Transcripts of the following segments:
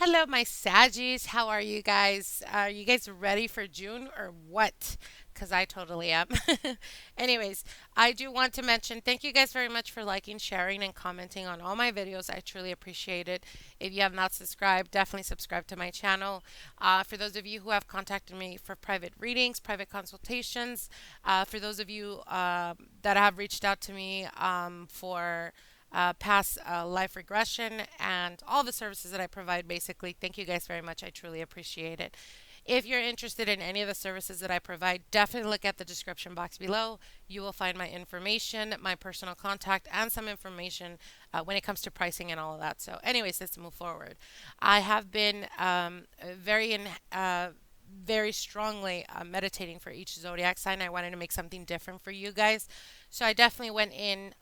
Hello, my Saggies. How are you guys? Are you guys ready for June or what? Because I totally am. Anyways, I do want to mention thank you guys very much for liking, sharing, and commenting on all my videos. I truly appreciate it. If you have not subscribed, definitely subscribe to my channel. For those of you who have contacted me for private readings, private consultations, for those of you that have reached out to me for past life regression and all the services that I provide, basically. Thank you guys very much. I truly appreciate it. If you're interested in any of the services that I provide, definitely look at the description box below. You will find my information, my personal contact, and some information when it comes to pricing and all of that. So, anyways, let's move forward. I have been very in. Very strongly meditating for each zodiac sign. I wanted to make something different for you guys. So I definitely went in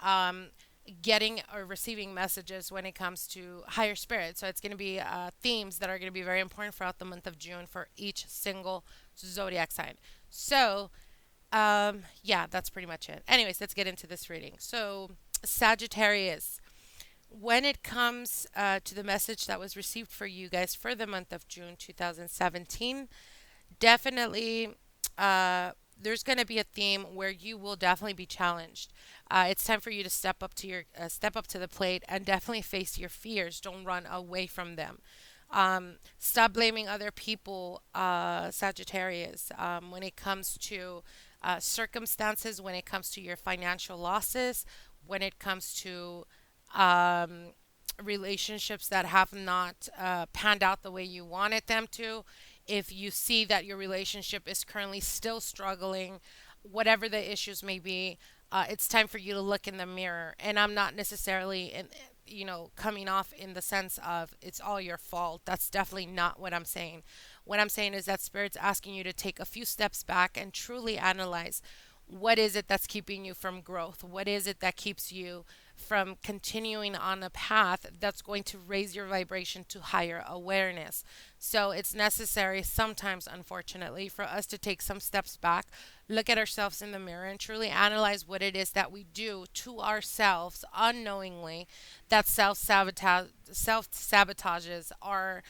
getting or receiving messages when it comes to higher spirit. So it's going to be themes that are going to be very important throughout the month of June for each single zodiac sign. So, yeah, that's pretty much it. Anyways, let's get into this reading. So, Sagittarius, when it comes to the message that was received for you guys for the month of June 2017, definitely there's going to be a theme where you will definitely be challenged. It's time for you to step up to the plate and definitely face your fears. Don't run away from them. Stop blaming other people, Sagittarius, when it comes to circumstances, when it comes to your financial losses, when it comes to um, relationships that have not panned out the way you wanted them to. If you see that your relationship is currently still struggling, whatever the issues may be, it's time for you to look in the mirror. And I'm not necessarily coming off in the sense of it's all your fault. That's definitely not what I'm saying. What I'm saying is that Spirit's asking you to take a few steps back and truly analyze what is it that's keeping you from growth? What is it that keeps you from continuing on a path that's going to raise your vibration to higher awareness? So it's necessary sometimes, unfortunately, for us to take some steps back, look at ourselves in the mirror, and truly analyze what it is that we do to ourselves unknowingly that self sabotages our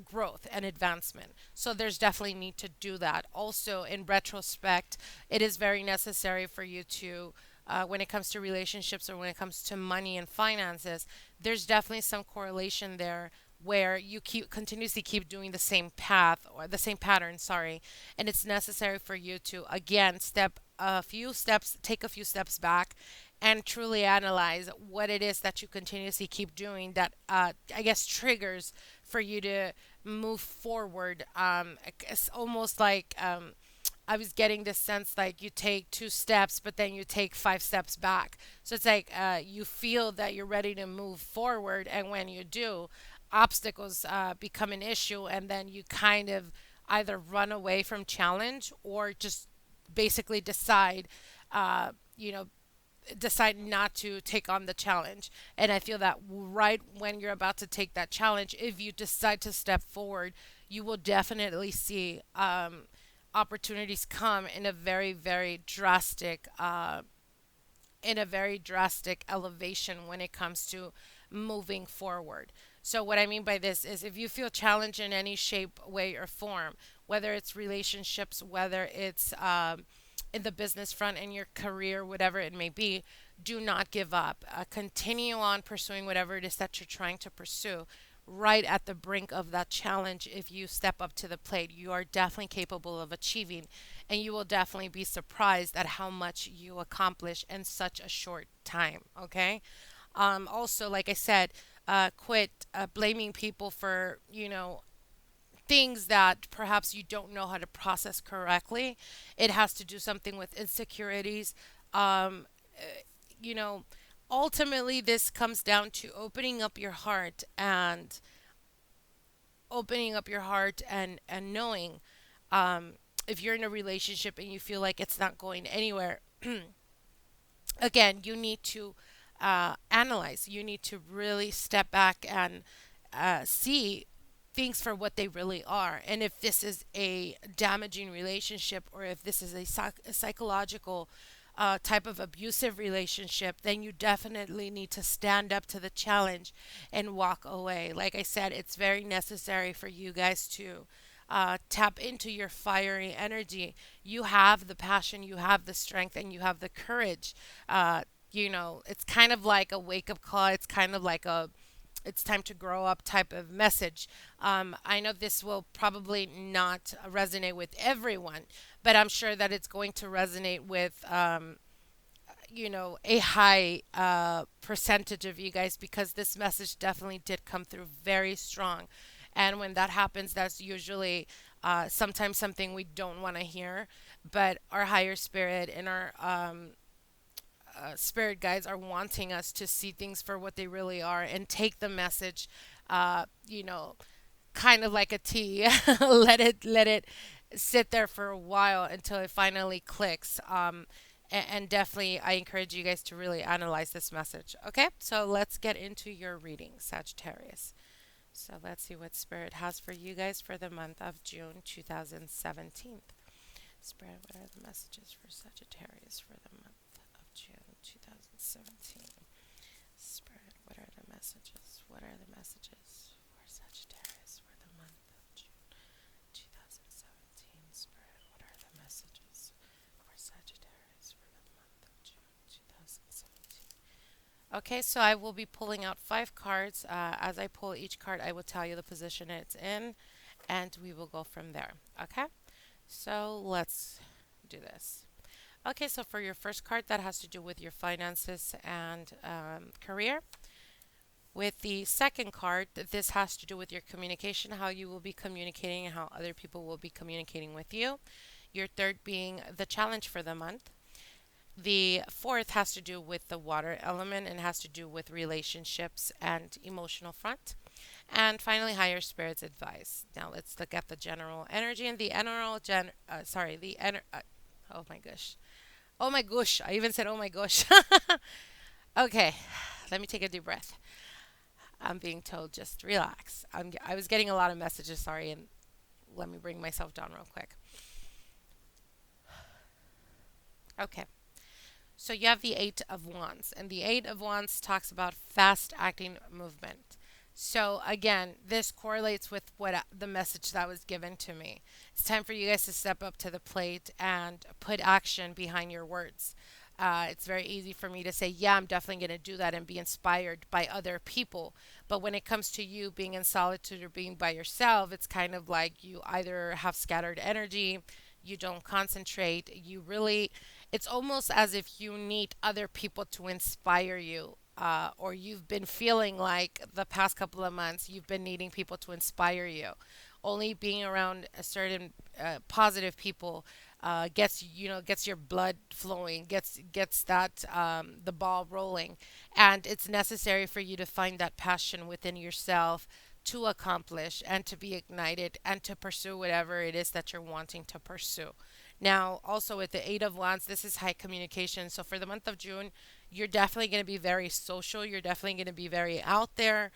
growth and advancement. So there's definitely need to do that. Also, in retrospect, it is very necessary for you to, when it comes to relationships or when it comes to money and finances, there's definitely some correlation there where you keep continuously keep doing the same path or the same pattern, sorry, and it's necessary for you to again take a few steps back and truly analyze what it is that you continuously keep doing that I guess triggers for you to move forward. It's almost like I was getting this sense like you take two steps, but then you take five steps back. So it's like you feel that you're ready to move forward, and when you do, obstacles become an issue, and then you kind of either run away from challenge or just basically uh, you know, decide not to take on the challenge. And I feel that right when you're about to take that challenge, if you decide to step forward, you will definitely see opportunities come in a very drastic elevation when it comes to moving forward. So, what I mean by this is if you feel challenged in any shape, way, or form, whether it's relationships, whether it's in the business front, in your career, whatever it may be, do not give up. Continue on pursuing whatever it is that you're trying to pursue. Right at the brink of that challenge, if you step up to the plate, you are definitely capable of achieving, and you will definitely be surprised at how much you accomplish in such a short time. Okay. Also, like I said, quit blaming people for things that perhaps you don't know how to process correctly. It has to do something with insecurities. Um, you know, Ultimately, this comes down to opening up your heart and knowing if you're in a relationship and you feel like it's not going anywhere. Again, you need to analyze. You need to really step back and see things for what they really are. And if this is a damaging relationship or if this is a psychological type of abusive relationship, then you definitely need to stand up to the challenge and walk away. Like I said, it's very necessary for you guys to tap into your fiery energy. You have the passion, you have the strength, and you have the courage. It's kind of like a wake up call. It's kind of like a it's time to grow up type of message. I know this will probably not resonate with everyone, but I'm sure that it's going to resonate with a high percentage of you guys, because this message definitely did come through very strong. And when that happens, that's usually sometimes something we don't want to hear, but our higher spirit and our spirit guides are wanting us to see things for what they really are and take the message, uh, you know, kind of like a tea. Let it sit there for a while until it finally clicks. And definitely, I encourage you guys to really analyze this message. Okay, so let's get into your reading, Sagittarius. So let's see what Spirit has for you guys for the month of June 2017. Spirit, what are the messages for Sagittarius for the month of June 2017? Spirit, what are the messages? What are the messages for Sagittarius for the month of June 2017? Spirit, what are the messages for Sagittarius for the month of June 2017? Okay, so I will be pulling out 5 cards. As I pull each card, I will tell you the position it's in, and we will go from there. Okay, so let's do this. Okay, so for your first card, that has to do with your finances and career. With the second card, this has to do with your communication, how you will be communicating and how other people will be communicating with you. Your third being the challenge for the month. The fourth has to do with the water element and has to do with relationships and emotional front. And finally, higher spirits advice. Now let's look at the general energy and the oh my gosh. Oh my gosh. I even said oh my gosh. Okay, let me take a deep breath. I'm being told just relax. I was getting a lot of messages, sorry, and let me bring myself down real quick. Okay. So you have the Eight of Wands, and the Eight of Wands talks about fast acting movement. So again, this correlates with what the message that was given to me. It's time for you guys to step up to the plate and put action behind your words. It's very easy for me to say, yeah, I'm definitely going to do that and be inspired by other people. But when it comes to you being in solitude or being by yourself, it's kind of like you either have scattered energy, you don't concentrate, it's almost as if you need other people to inspire you. Or you've been feeling like the past couple of months you've been needing people to inspire you. Only being around a certain positive people gets your blood flowing, gets that the ball rolling, and it's necessary for you to find that passion within yourself to accomplish and to be ignited and to pursue whatever it is that you're wanting to pursue. Now, also with the Eight of Wands, this is high communication. So for the month of June, you're definitely going to be very social. You're definitely going to be very out there,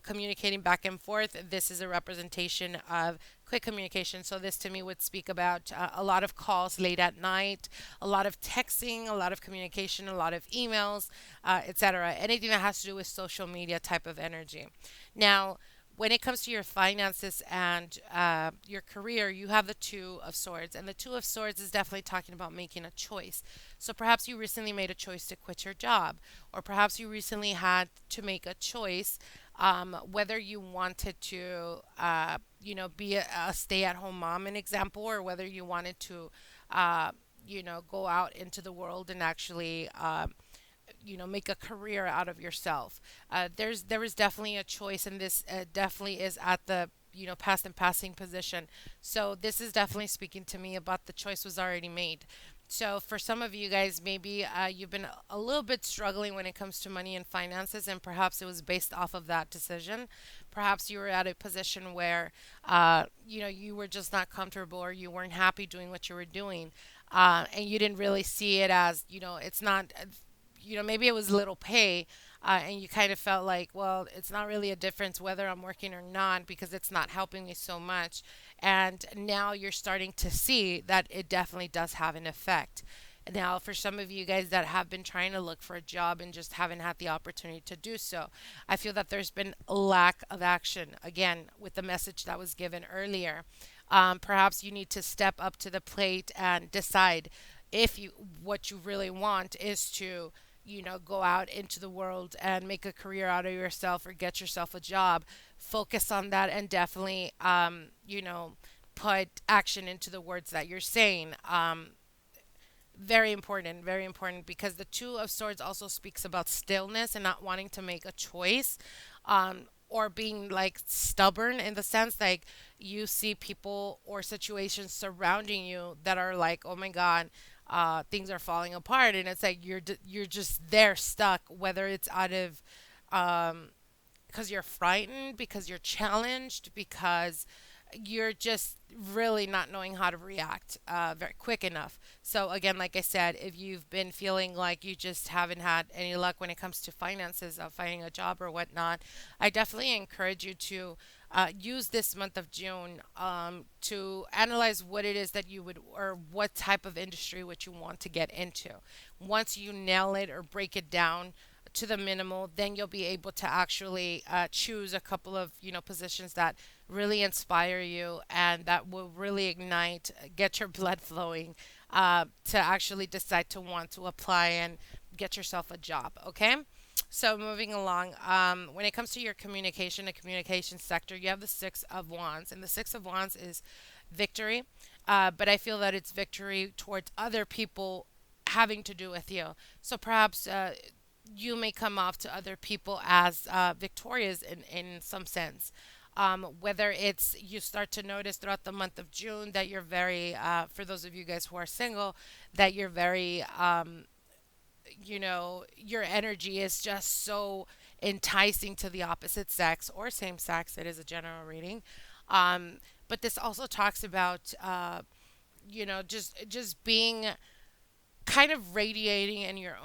communicating back and forth. This is a representation of quick communication. So this to me would speak about a lot of calls late at night, a lot of texting, a lot of communication, a lot of emails, etc. Anything that has to do with social media type of energy. Now, when it comes to your finances and your career, you have the Two of Swords. And the Two of Swords is definitely talking about making a choice. So perhaps you recently made a choice to quit your job, or perhaps you recently had to make a choice whether you wanted to, be a stay at home mom, an example, or whether you wanted to, go out into the world and actually make a career out of yourself. There is definitely a choice, and this definitely is at the past and passing position. So this is definitely speaking to me about the choice was already made. So for some of you guys, maybe you've been a little bit struggling when it comes to money and finances, and perhaps it was based off of that decision. Perhaps you were at a position where you were just not comfortable, or you weren't happy doing what you were doing, and you didn't really see it as it's not maybe it was little pay, and you kind of felt like, well, it's not really a difference whether I'm working or not because it's not helping me so much. And now you're starting to see that it definitely does have an effect. Now, for some of you guys that have been trying to look for a job and just haven't had the opportunity to do so, I feel that there's been a lack of action. Again, with the message that was given earlier, perhaps you need to step up to the plate and decide if you what you really want is to go out into the world and make a career out of yourself or get yourself a job. Focus on that and definitely put action into the words that you're saying. Very important, because the Two of Swords also speaks about stillness and not wanting to make a choice, or being like stubborn, in the sense like you see people or situations surrounding you that are like, oh my God, things are falling apart, and it's like you're just there stuck, whether it's out of because you're frightened, because you're challenged, because you're just really not knowing how to react very quick enough. So, again, like I said, if you've been feeling like you just haven't had any luck when it comes to finances, of finding a job or whatnot, I definitely encourage you to use this month of June to analyze what it is that you would, or what type of industry which you want to get into. Once you nail it or break it down to the minimal, then you'll be able to actually choose a couple of positions that really inspire you and that will really ignite, get your blood flowing, to actually decide to want to apply and get yourself a job. Okay. So moving along, when it comes to your communication, the communication sector, you have the Six of Wands, and the Six of Wands is victory, but I feel that it's victory towards other people having to do with you. So perhaps you may come off to other people as victorious in some sense. Whether it's you start to notice throughout the month of June that you're very, for those of you guys who are single, that you're very, your energy is just so enticing to the opposite sex or same sex. It is a general reading. But this also talks about, just being kind of radiating in your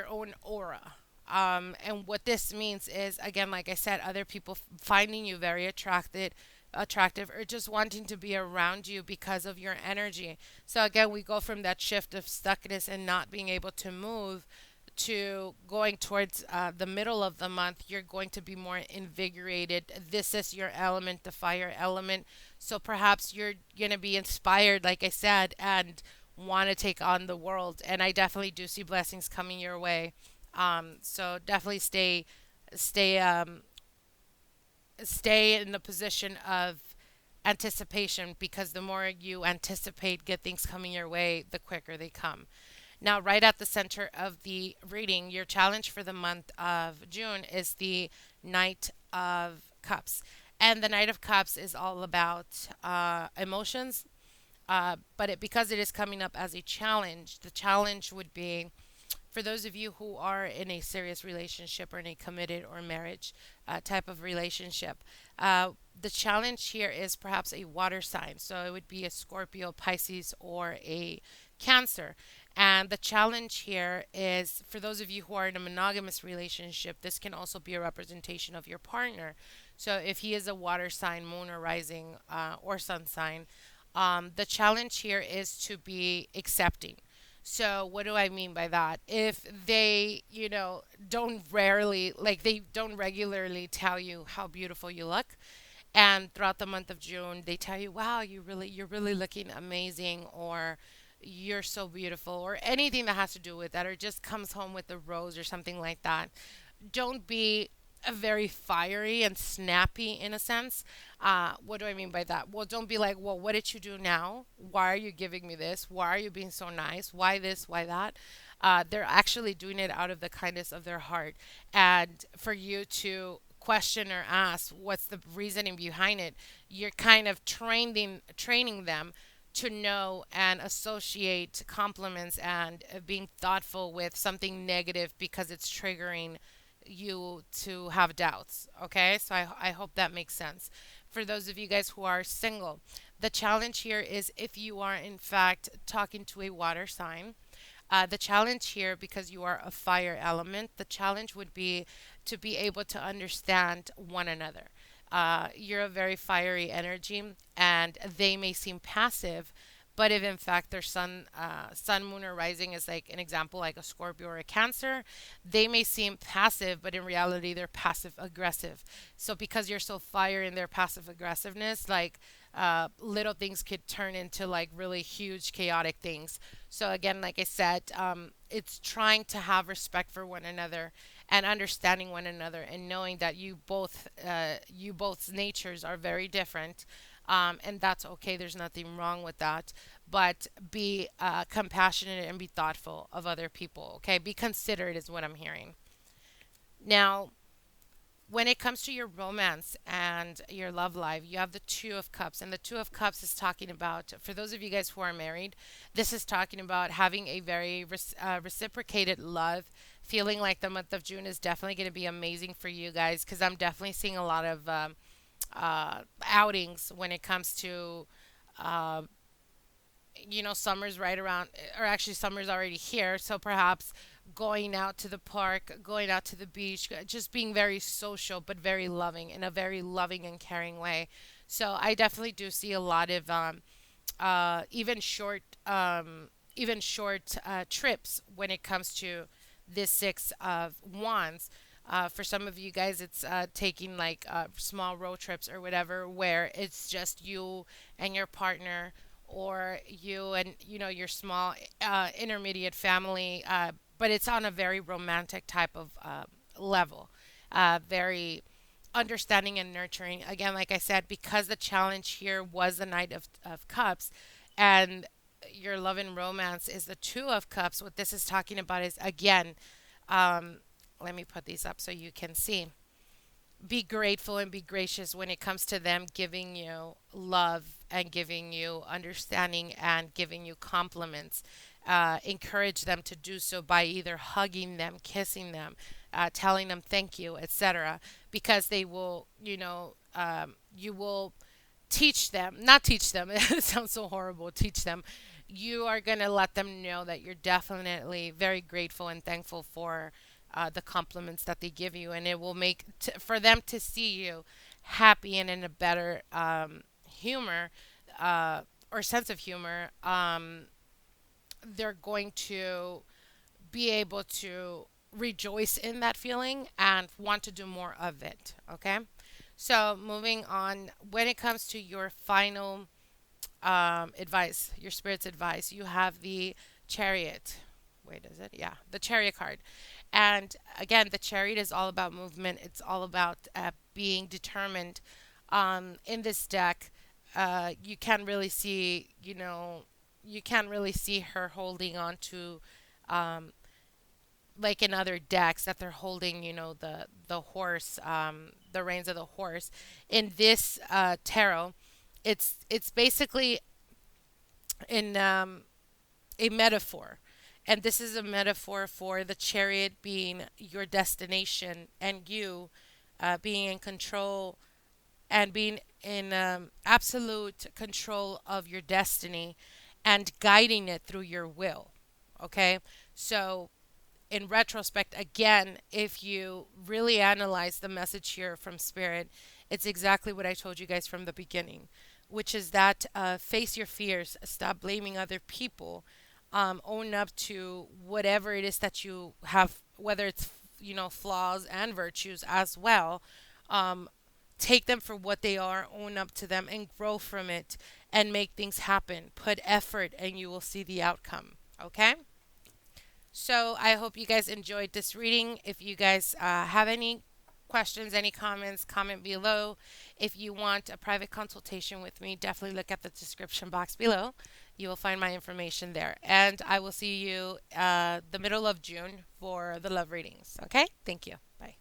own aura. And what this means is, again, like I said, other people finding you very attractive, or just wanting to be around you because of your energy. So again, we go from that shift of stuckness and not being able to move to going towards the middle of the month. You're going to be more invigorated. This is your element, the fire element. So perhaps you're going to be inspired, like I said, and want to take on the world. And I definitely do see blessings coming your way. So definitely stay, stay in the position of anticipation, because the more you anticipate good things coming your way, the quicker they come. Now, right at the center of the reading, your challenge for the month of June is the Knight of Cups. And the Knight of Cups is all about emotions, but because it is coming up as a challenge, the challenge would be for those of you who are in a serious relationship or in a committed or marriage type of relationship. The challenge here is perhaps a water sign. So it would be a Scorpio, Pisces, or a Cancer. And the challenge here is for those of you who are in a monogamous relationship, this can also be a representation of your partner. So if he is a water sign, moon or rising, or sun sign, the challenge here is to be accepting. So what do I mean by that? If they, they don't regularly tell you how beautiful you look, and throughout the month of June they tell you, "Wow, you're really looking amazing," or "You're so beautiful," or anything that has to do with that, or just comes home with a rose or something like that. Don't be very fiery and snappy in a sense. What do I mean by that? Well, don't be like, well, what did you do now? Why are you giving me this? Why are you being so nice? Why this? Why that? They're actually doing it out of the kindness of their heart. And for you to question or ask what's the reasoning behind it, you're kind of training them to know and associate compliments and being thoughtful with something negative because it's triggering you to have doubts. Okay, so I hope that makes sense. For those of you guys who are single, the challenge here is if you are in fact talking to a water sign, the challenge here, because you are a fire element, the challenge would be to be able to understand one another. You're a very fiery energy, and they may seem passive, But if in fact their sun, moon, or rising is like an example, like a Scorpio or a Cancer, they may seem passive, but in reality they're passive aggressive. So because you're so fire in their passive aggressiveness, like little things could turn into like really huge chaotic things. So again, like I said, it's trying to have respect for one another and understanding one another and knowing that you both's natures are very different, and that's okay. There's nothing wrong with that. But be compassionate and be thoughtful of other people. Okay, be considerate is what I'm hearing. Now, when it comes to your romance and your love life, you have the Two of Cups. And the Two of Cups is talking about, for those of you guys who are married, this is talking about having a very reciprocated love. Feeling like the month of June is definitely going to be amazing for you guys because I'm definitely seeing a lot of outings when it comes to uh, summer's right around, or actually summer's already here. So perhaps going out to the park, going out to the beach, just being very social, but very loving in a very loving and caring way. So I definitely do see a lot of uh, even short, even short trips when it comes to this Six of Wands. For some of you guys, it's taking like small road trips or whatever, where it's just you and your partner, or you and your small intermediate family, but it's on a very romantic type of level, very understanding and nurturing. Again, like I said, because the challenge here was the Knight of Cups, and your love and romance is the Two of Cups. What this is talking about is, again, um, let me put these up so you can see. Be grateful and be gracious when it comes to them giving you love and giving you understanding and giving you compliments. Encourage them to do so by either hugging them, kissing them, telling them thank you, etc. Because they will, you will teach them, not teach them, it sounds so horrible, teach them. You are going to let them know that you're definitely very grateful and thankful for the compliments that they give you, and it will make for them to see you happy and in a better humor, or sense of humor. They're going to be able to rejoice in that feeling and want to do more of it. Okay. So moving on, when it comes to your final advice, your spirit's advice, you have the Chariot. Wait, is it? Yeah, the Chariot card. And again, the Chariot is all about movement. It's all about being determined. In this deck, you can really see, you can't really see her holding on to, um, like in other decks, that they're holding, the horse, the reins of the horse. In this tarot, it's basically in a metaphor. And this is a metaphor for the chariot being your destination, and you being in control and being in absolute control of your destiny and guiding it through your will. Okay? So, in retrospect, again, if you really analyze the message here from Spirit, it's exactly what I told you guys from the beginning, which is that face your fears, stop blaming other people, own up to whatever it is that you have, whether it's, flaws and virtues as well. Um, Take them for what they are, own up to them, and grow from it and make things happen. Put effort, and you will see the outcome. Okay? So I hope you guys enjoyed this reading. If you guys have any questions, any comments, comment below. If you want a private consultation with me, definitely look at the description box below. You will find my information there. And I will see you the middle of June for the love readings. Okay? Thank you. Bye.